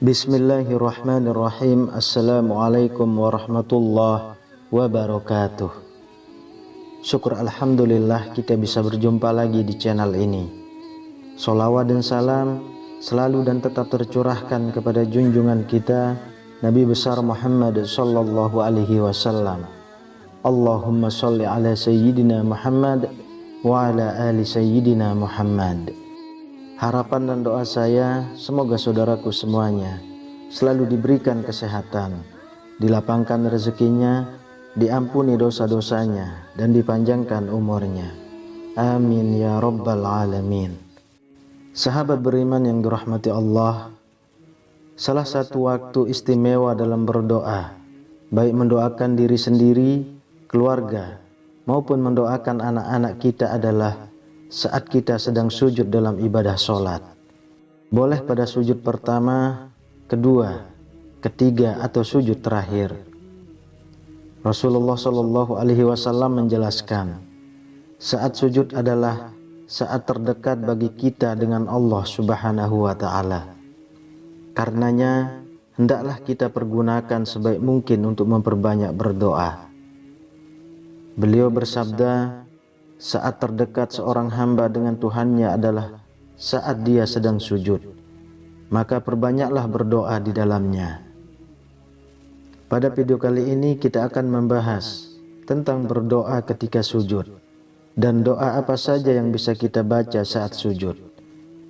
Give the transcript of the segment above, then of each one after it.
Bismillahirrahmanirrahim. Assalamualaikum warahmatullahi wabarakatuh. Syukur alhamdulillah kita bisa berjumpa lagi di channel ini. Sholawat dan salam selalu dan tetap tercurahkan kepada junjungan kita Nabi besar Muhammad sallallahu alaihi wasallam. Allahumma sholli ala sayyidina Muhammad wa ala ali sayyidina Muhammad. Harapan dan doa saya, semoga saudaraku semuanya selalu diberikan kesehatan, dilapangkan rezekinya, diampuni dosa-dosanya, dan dipanjangkan umurnya. Amin ya rabbal alamin. Sahabat beriman yang dirahmati Allah, salah satu waktu istimewa dalam berdoa, baik mendoakan diri sendiri, keluarga, maupun mendoakan anak-anak kita adalah saat kita sedang sujud dalam ibadah sholat. Boleh pada sujud pertama, kedua, ketiga, atau sujud terakhir. Rasulullah Shallallahu Alaihi Wasallam menjelaskan, saat sujud adalah saat terdekat bagi kita dengan Allah Subhanahu Wa Taala. Karenanya hendaklah kita pergunakan sebaik mungkin untuk memperbanyak berdoa. Beliau bersabda, saat terdekat seorang hamba dengan Tuhannya adalah saat dia sedang sujud, maka perbanyaklah berdoa di dalamnya. Pada video kali ini kita akan membahas tentang berdoa ketika sujud dan doa apa saja yang bisa kita baca saat sujud,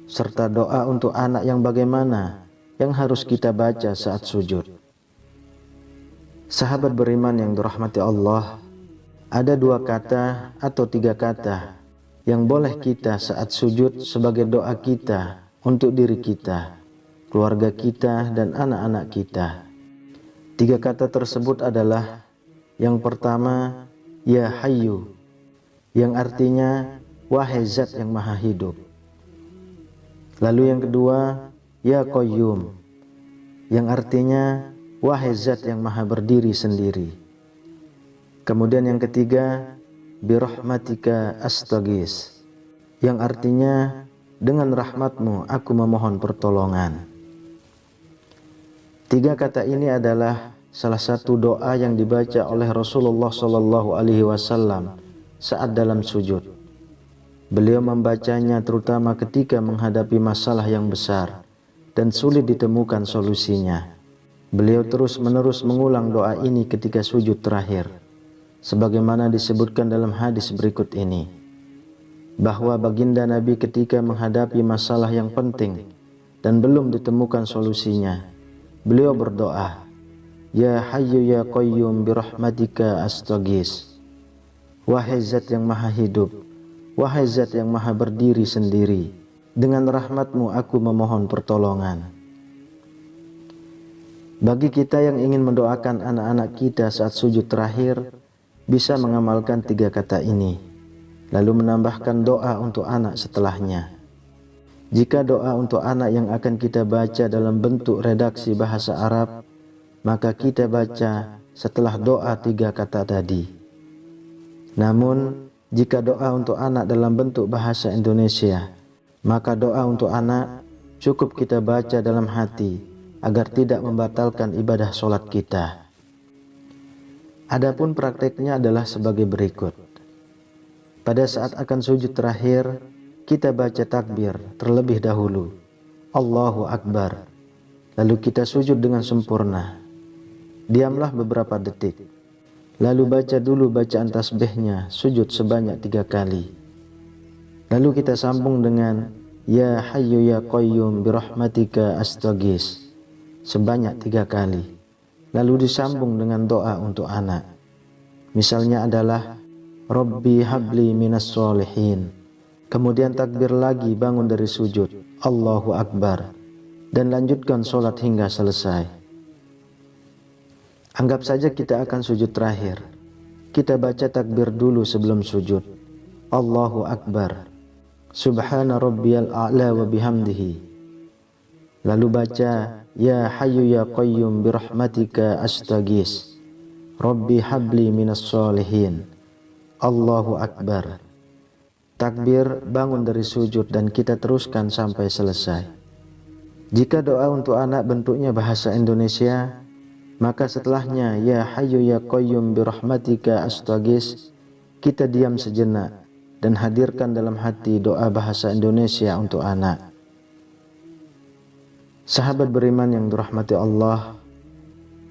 serta doa untuk anak yang bagaimana yang harus kita baca saat sujud. Sahabat beriman yang dirahmati Allah, ada dua kata atau tiga kata yang boleh kita saat sujud sebagai doa kita untuk diri kita, keluarga kita, dan anak-anak kita. Tiga kata tersebut adalah, yang pertama, Ya Hayyu, yang artinya wahai Zat yang maha hidup. Lalu yang kedua, Ya Qayyum, yang artinya wahai Zat yang maha berdiri sendiri. Kemudian yang ketiga, birahmatika astaghis, yang artinya dengan rahmatmu aku memohon pertolongan. Tiga kata ini adalah salah satu doa yang dibaca oleh Rasulullah Shallallahu Alaihi Wasallam saat dalam sujud. Beliau membacanya terutama ketika menghadapi masalah yang besar dan sulit ditemukan solusinya. Beliau terus-menerus mengulang doa ini ketika sujud terakhir, sebagaimana disebutkan dalam hadis berikut ini, bahwa baginda Nabi ketika menghadapi masalah yang penting dan belum ditemukan solusinya, beliau berdoa, Ya Hayyu Ya Qayyum birahmatika astaghis, wahai Zat yang maha hidup, wahai Zat yang maha berdiri sendiri, dengan rahmatmu aku memohon pertolongan. Bagi kita yang ingin mendoakan anak-anak kita saat sujud terakhir, bisa mengamalkan tiga kata ini, lalu menambahkan doa untuk anak setelahnya. Jika doa untuk anak yang akan kita baca dalam bentuk redaksi bahasa Arab, maka kita baca setelah doa tiga kata tadi. Namun, jika doa untuk anak dalam bentuk bahasa Indonesia, maka doa untuk anak cukup kita baca dalam hati agar tidak membatalkan ibadah sholat kita. Adapun prakteknya adalah sebagai berikut. Pada saat akan sujud terakhir, kita baca takbir terlebih dahulu, Allahu Akbar. Lalu kita sujud dengan sempurna. Diamlah beberapa detik. Lalu baca dulu bacaan tasbihnya, sujud sebanyak 3 kali. Lalu kita sambung dengan Ya Hayyu Ya Qayyum birahmatika astaghis sebanyak 3 kali. Lalu disambung dengan doa untuk anak. Misalnya adalah Rabbi habli minas sholihin. Kemudian takbir lagi bangun dari sujud, Allahu Akbar, dan lanjutkan sholat hingga selesai. Anggap saja kita akan sujud terakhir. Kita baca takbir dulu sebelum sujud, Allahu Akbar. Subhana rabbiyal a'la wa bihamdihi. Lalu baca, Ya Hayyu Ya Qayyum birahmatika astaghis, Rabbi habli minas sholihin. Allahu Akbar. Takbir, bangun dari sujud dan kita teruskan sampai selesai. Jika doa untuk anak bentuknya bahasa Indonesia, maka setelahnya Ya Hayyu Ya Qayyum birahmatika astaghis, kita diam sejenak dan hadirkan dalam hati doa bahasa Indonesia untuk anak. Sahabat beriman yang dirahmati Allah,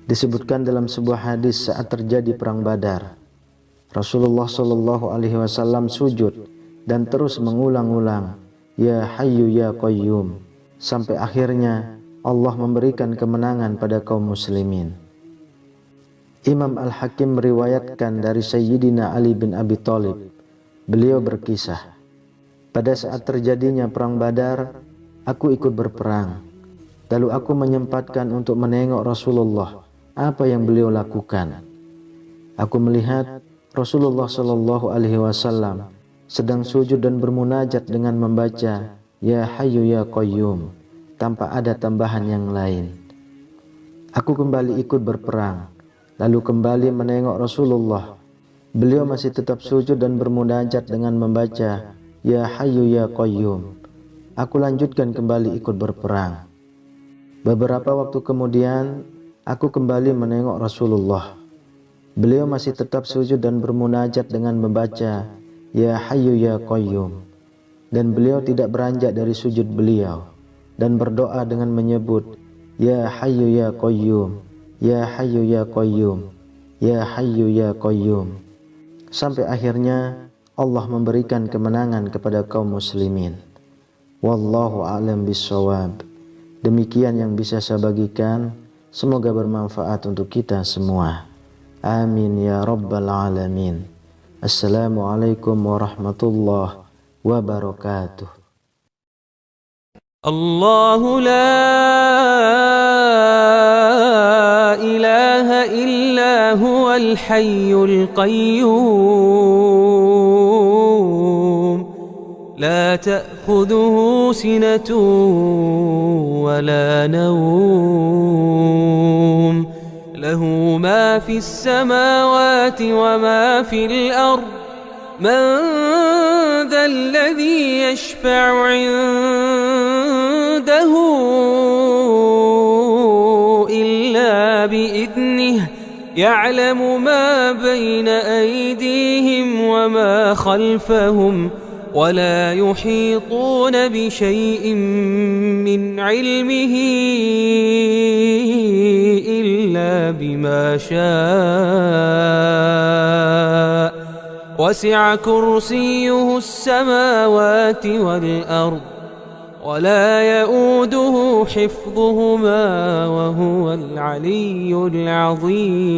disebutkan dalam sebuah hadis saat terjadi perang Badar, Rasulullah Shallallahu Alaihi Wasallam sujud dan terus mengulang-ulang Ya Hayyu Ya Qayyum sampai akhirnya Allah memberikan kemenangan pada kaum muslimin. Imam Al-Hakim meriwayatkan dari Sayyidina Ali bin Abi Thalib, beliau berkisah, pada saat terjadinya perang Badar, aku ikut berperang. Lalu aku menyempatkan untuk menengok Rasulullah, apa yang beliau lakukan. Aku melihat Rasulullah Shallallahu Alaihi Wasallam sedang sujud dan bermunajat dengan membaca Ya Hayyu Ya Qayyum tanpa ada tambahan yang lain. Aku kembali ikut berperang, lalu kembali menengok Rasulullah. Beliau masih tetap sujud dan bermunajat dengan membaca Ya Hayyu Ya Qayyum. Aku lanjutkan kembali ikut berperang. Beberapa waktu kemudian, aku kembali menengok Rasulullah. Beliau masih tetap sujud dan bermunajat dengan membaca Ya Hayyu Ya Qayyum. Dan beliau tidak beranjak dari sujud beliau dan berdoa dengan menyebut Ya Hayyu Ya Qayyum, Ya Hayyu Ya Qayyum, Ya Hayyu Ya Qayyum. Sampai akhirnya Allah memberikan kemenangan kepada kaum muslimin. Wallahu a'lam bishawab. Demikian yang bisa saya bagikan, semoga bermanfaat untuk kita semua. Amin ya rabbal alamin. Assalamualaikum warahmatullahi wabarakatuh. Allahu la ilaha illa huwal hayyul qayyum. لا تأخذه سنة ولا نوم له ما في السماوات وما في الأرض من ذا الذي يشفع عنده إلا بإذنه يعلم ما بين أيديهم وما خلفهم ولا يحيطون بشيء من علمه إلا بما شاء وسع كرسيه السماوات والأرض ولا يؤوده حفظهما وهو العلي العظيم.